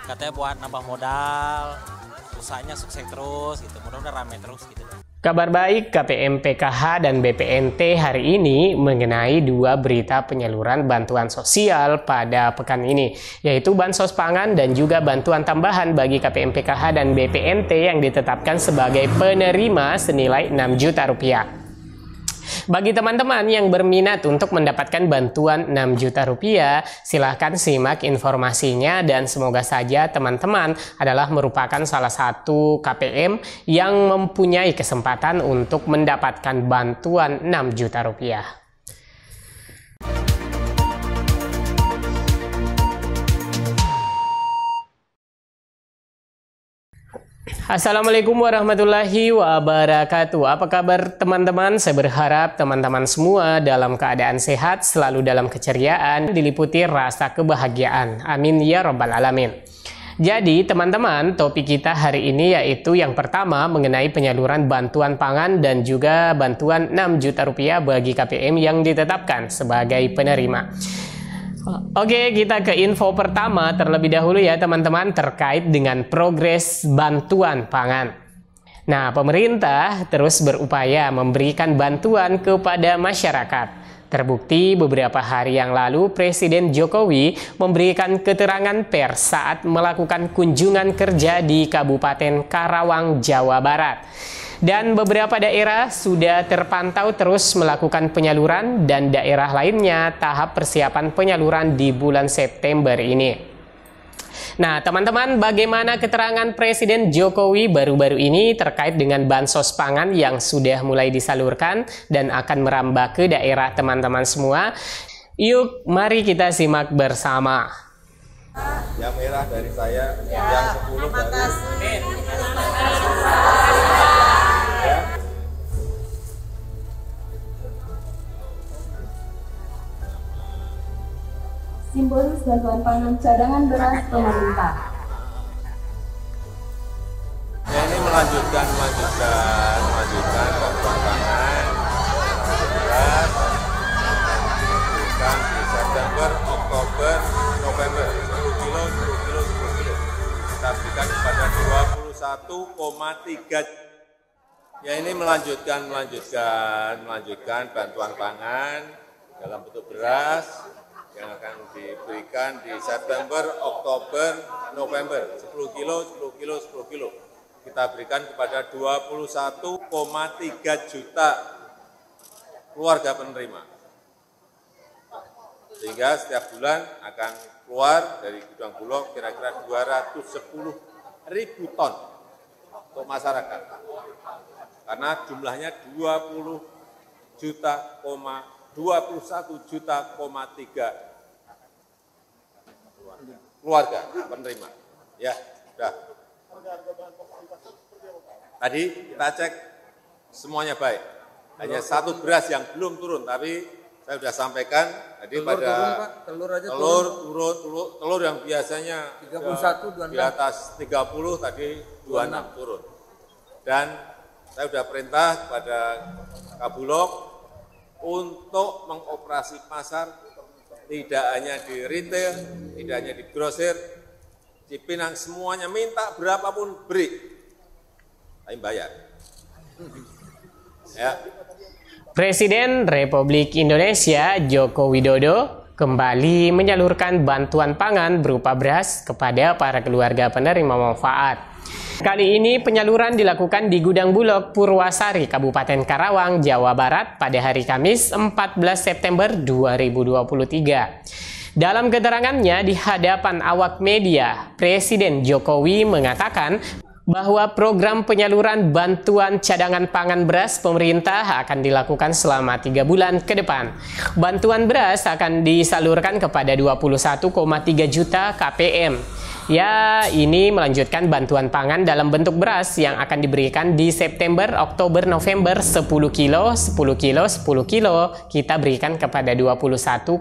katanya buat nambah modal, usahanya sukses terus gitu, mudah-mudahan rame terus gitu. Kabar baik KPM PKH dan BPNT hari ini mengenai dua berita penyaluran bantuan sosial pada pekan ini, yaitu bansos pangan dan juga bantuan tambahan bagi KPM PKH dan BPNT yang ditetapkan sebagai penerima senilai 6 juta rupiah. Bagi teman-teman yang berminat untuk mendapatkan bantuan 6 juta rupiah, silahkan simak informasinya dan semoga saja teman-teman adalah merupakan salah satu KPM yang mempunyai kesempatan untuk mendapatkan bantuan 6 juta rupiah. Assalamualaikum warahmatullahi wabarakatuh. Apa kabar teman-teman? Saya berharap teman-teman semua dalam keadaan sehat, selalu dalam keceriaan, diliputi rasa kebahagiaan. Amin ya rabbal alamin. Jadi teman-teman, topik kita hari ini yaitu yang pertama mengenai penyaluran bantuan pangan dan juga bantuan 6 juta rupiah bagi KPM yang ditetapkan sebagai penerima. Oke, kita ke info pertama terlebih dahulu ya teman-teman, terkait dengan progres bantuan pangan. Nah, pemerintah terus berupaya memberikan bantuan kepada masyarakat. Terbukti beberapa hari yang lalu Presiden Jokowi memberikan keterangan pers saat melakukan kunjungan kerja di Kabupaten Karawang, Jawa Barat. Dan beberapa daerah sudah terpantau terus melakukan penyaluran dan daerah lainnya tahap persiapan penyaluran di bulan September ini. Nah, teman-teman, bagaimana keterangan Presiden Jokowi baru-baru ini terkait dengan bansos pangan yang sudah mulai disalurkan dan akan merambah ke daerah teman-teman semua? Yuk, mari kita simak bersama. Yang merah dari saya, yang 10 dari simbolis bantuan pangan cadangan beras pemerintah. Ya, ini melanjutkan bantuan pangan beras diberikan di September, Oktober, November 10 kilo. Kita berikan kepada 21,3. Ya, ini melanjutkan bantuan pangan dalam bentuk beras yang akan diberikan di September, Oktober, November 10 kilo. Kita berikan kepada 21,3 juta keluarga penerima. Sehingga setiap bulan akan keluar dari gudang Bulog kira-kira 210.000 ton untuk masyarakat. Karena jumlahnya 21 juta, 3 keluarga penerima. Ya, sudah. Tadi kita cek semuanya baik. Hanya satu beras yang belum turun, tapi saya sudah sampaikan tadi telur yang biasanya 31, 26. Di atas 30 tadi 26 turun. Dan saya sudah perintah kepada Kabulog untuk mengoperasi pasar tidak hanya di retail, tidak hanya di grosir, Cipinang semuanya minta berapapun beri, tapi bayar. Ya. Presiden Republik Indonesia Joko Widodo kembali menyalurkan bantuan pangan berupa beras kepada para keluarga penerima manfaat. Kali ini penyaluran dilakukan di Gudang Bulog Purwasari, Kabupaten Karawang, Jawa Barat pada hari Kamis 14 September 2023. Dalam keterangannya di hadapan awak media, Presiden Jokowi mengatakan bahwa program penyaluran bantuan cadangan pangan beras pemerintah akan dilakukan selama 3 bulan ke depan. Bantuan beras akan disalurkan kepada 21,3 juta KPM. Ya, ini melanjutkan bantuan pangan dalam bentuk beras yang akan diberikan di September, Oktober, November 10 kilo, 10 kilo, 10 kilo kita berikan kepada 21,3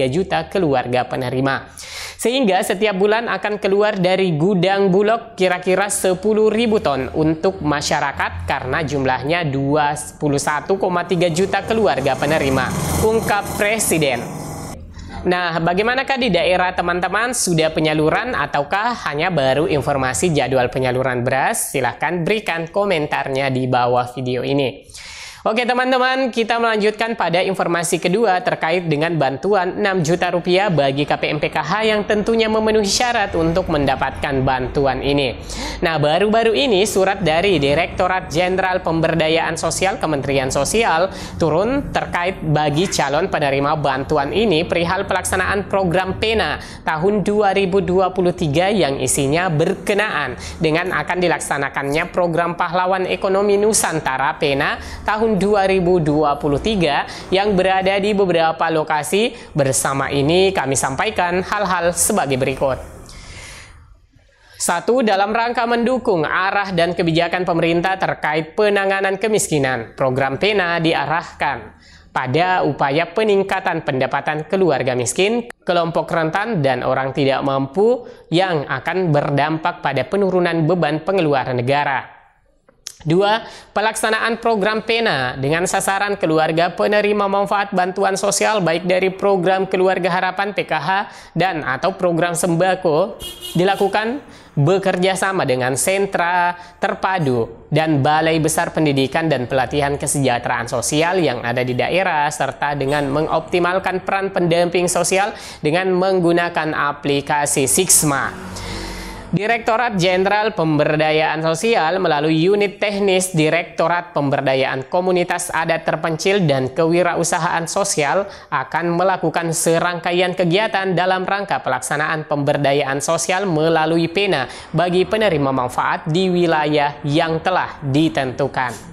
juta keluarga penerima. Sehingga setiap bulan akan keluar dari gudang Bulog kira-kira 10.000 ton untuk masyarakat karena jumlahnya 21,3 juta keluarga penerima, ungkap Presiden. Nah, bagaimanakah di daerah teman-teman? Sudah penyaluran ataukah hanya baru informasi jadwal penyaluran beras? Silahkan berikan komentarnya di bawah video ini. Oke teman-teman, kita melanjutkan pada informasi kedua terkait dengan bantuan 6 juta rupiah bagi KPM PKH yang tentunya memenuhi syarat untuk mendapatkan bantuan ini. Nah, baru-baru ini surat dari Direktorat Jenderal Pemberdayaan Sosial Kementerian Sosial turun terkait bagi calon penerima bantuan ini perihal pelaksanaan program PENA tahun 2023 yang isinya berkenaan dengan akan dilaksanakannya program Pahlawan Ekonomi Nusantara PENA tahun 2023 yang berada di beberapa lokasi. Bersama ini kami sampaikan hal-hal sebagai berikut. 1. Dalam rangka mendukung arah dan kebijakan pemerintah terkait penanganan kemiskinan, program PENA diarahkan pada upaya peningkatan pendapatan keluarga miskin, kelompok rentan, dan orang tidak mampu yang akan berdampak pada penurunan beban pengeluaran negara. 2. Pelaksanaan program PENA dengan sasaran keluarga penerima manfaat bantuan sosial baik dari program Keluarga Harapan PKH dan atau program sembako dilakukan bekerja sama dengan sentra terpadu dan Balai Besar Pendidikan dan Pelatihan Kesejahteraan Sosial yang ada di daerah, serta dengan mengoptimalkan peran pendamping sosial dengan menggunakan aplikasi Siksma. Direktorat Jenderal Pemberdayaan Sosial melalui unit teknis Direktorat Pemberdayaan Komunitas Adat Terpencil dan Kewirausahaan Sosial akan melakukan serangkaian kegiatan dalam rangka pelaksanaan pemberdayaan sosial melalui PENA bagi penerima manfaat di wilayah yang telah ditentukan.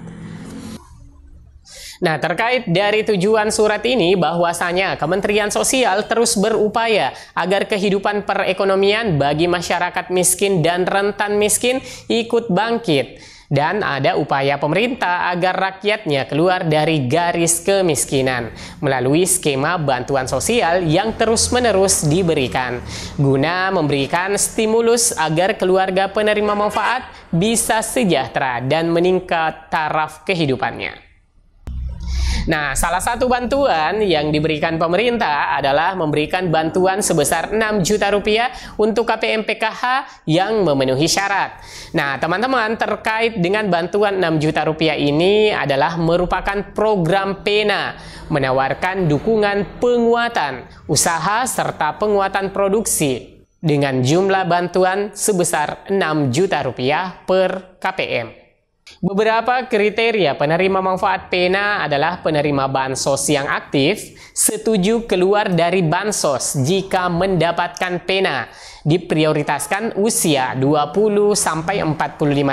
Nah, terkait dari tujuan surat ini bahwasanya Kementerian Sosial terus berupaya agar kehidupan perekonomian bagi masyarakat miskin dan rentan miskin ikut bangkit. Dan ada upaya pemerintah agar rakyatnya keluar dari garis kemiskinan melalui skema bantuan sosial yang terus-menerus diberikan guna memberikan stimulus agar keluarga penerima manfaat bisa sejahtera dan meningkat taraf kehidupannya. Nah, salah satu bantuan yang diberikan pemerintah adalah memberikan bantuan sebesar 6 juta rupiah untuk KPM PKH yang memenuhi syarat. Nah, teman-teman, terkait dengan bantuan 6 juta rupiah ini adalah merupakan program PENA, menawarkan dukungan penguatan usaha serta penguatan produksi dengan jumlah bantuan sebesar 6 juta rupiah per KPM. Beberapa kriteria penerima manfaat PENA adalah penerima bansos yang aktif, setuju keluar dari bansos jika mendapatkan PENA, diprioritaskan usia 20-45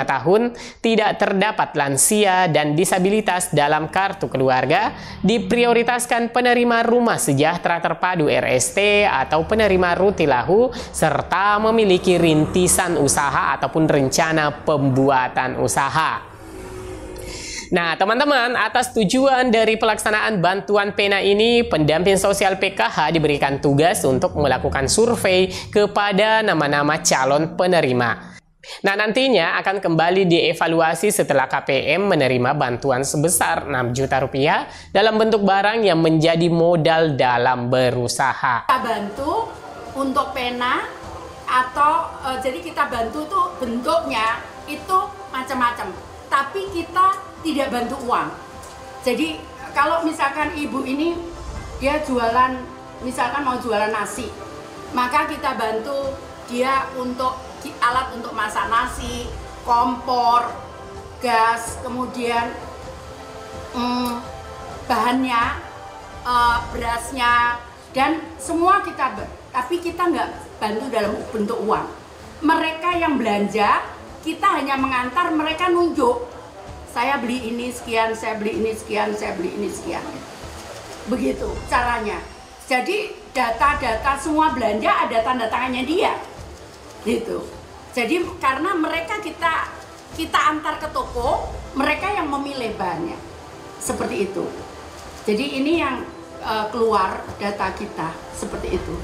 tahun, tidak terdapat lansia dan disabilitas dalam kartu keluarga, diprioritaskan penerima rumah sejahtera terpadu RST atau penerima rutilahu, serta memiliki rintisan usaha ataupun rencana pembuatan usaha. Nah, teman-teman, atas tujuan dari pelaksanaan bantuan PENA ini, pendamping sosial PKH diberikan tugas untuk melakukan survei kepada nama-nama calon penerima. Nah, nantinya akan kembali dievaluasi setelah KPM menerima bantuan sebesar 6 juta rupiah dalam bentuk barang yang menjadi modal dalam berusaha. Kita bantu untuk PENA atau jadi kita bantu tuh bentuknya itu macam-macam, tapi kita tidak bantu uang. Jadi kalau misalkan ibu ini dia jualan, misalkan mau jualan nasi, maka kita bantu dia untuk alat untuk masak nasi, kompor, gas, kemudian bahannya, berasnya, dan semua kita, tapi kita nggak bantu dalam bentuk uang. Mereka yang belanja, kita hanya mengantar, mereka nunjuk, saya beli ini sekian, saya beli ini sekian, saya beli ini sekian. Begitu caranya. Jadi data-data semua belanja ada tanda tangannya dia. Gitu. Jadi karena mereka kita antar ke toko, mereka yang memilih bahannya. Seperti itu. Jadi ini yang keluar data kita seperti itu.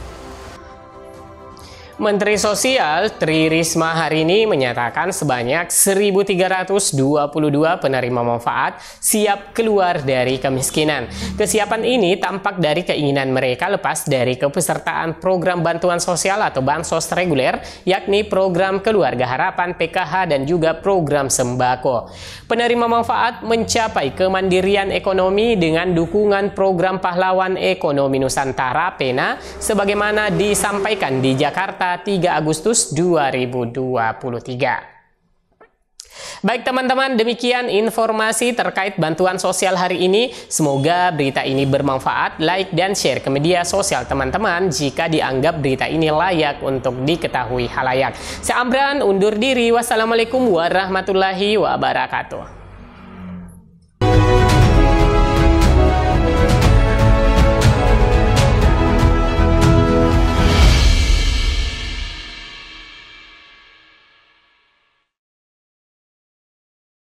Menteri Sosial Tri Risma hari ini menyatakan sebanyak 1.322 penerima manfaat siap keluar dari kemiskinan. Kesiapan ini tampak dari keinginan mereka lepas dari kepesertaan program bantuan sosial atau bansos reguler, yakni program Keluarga Harapan PKH dan juga program sembako. Penerima manfaat mencapai kemandirian ekonomi dengan dukungan program Pahlawan Ekonomi Nusantara PENA sebagaimana disampaikan di Jakarta 3 Agustus 2023. Baik teman-teman, demikian informasi terkait bantuan sosial hari ini. Semoga berita ini bermanfaat. Like dan share ke media sosial teman-teman jika dianggap berita ini layak untuk diketahui halayak. Saya Amran undur diri. Wassalamualaikum warahmatullahi wabarakatuh.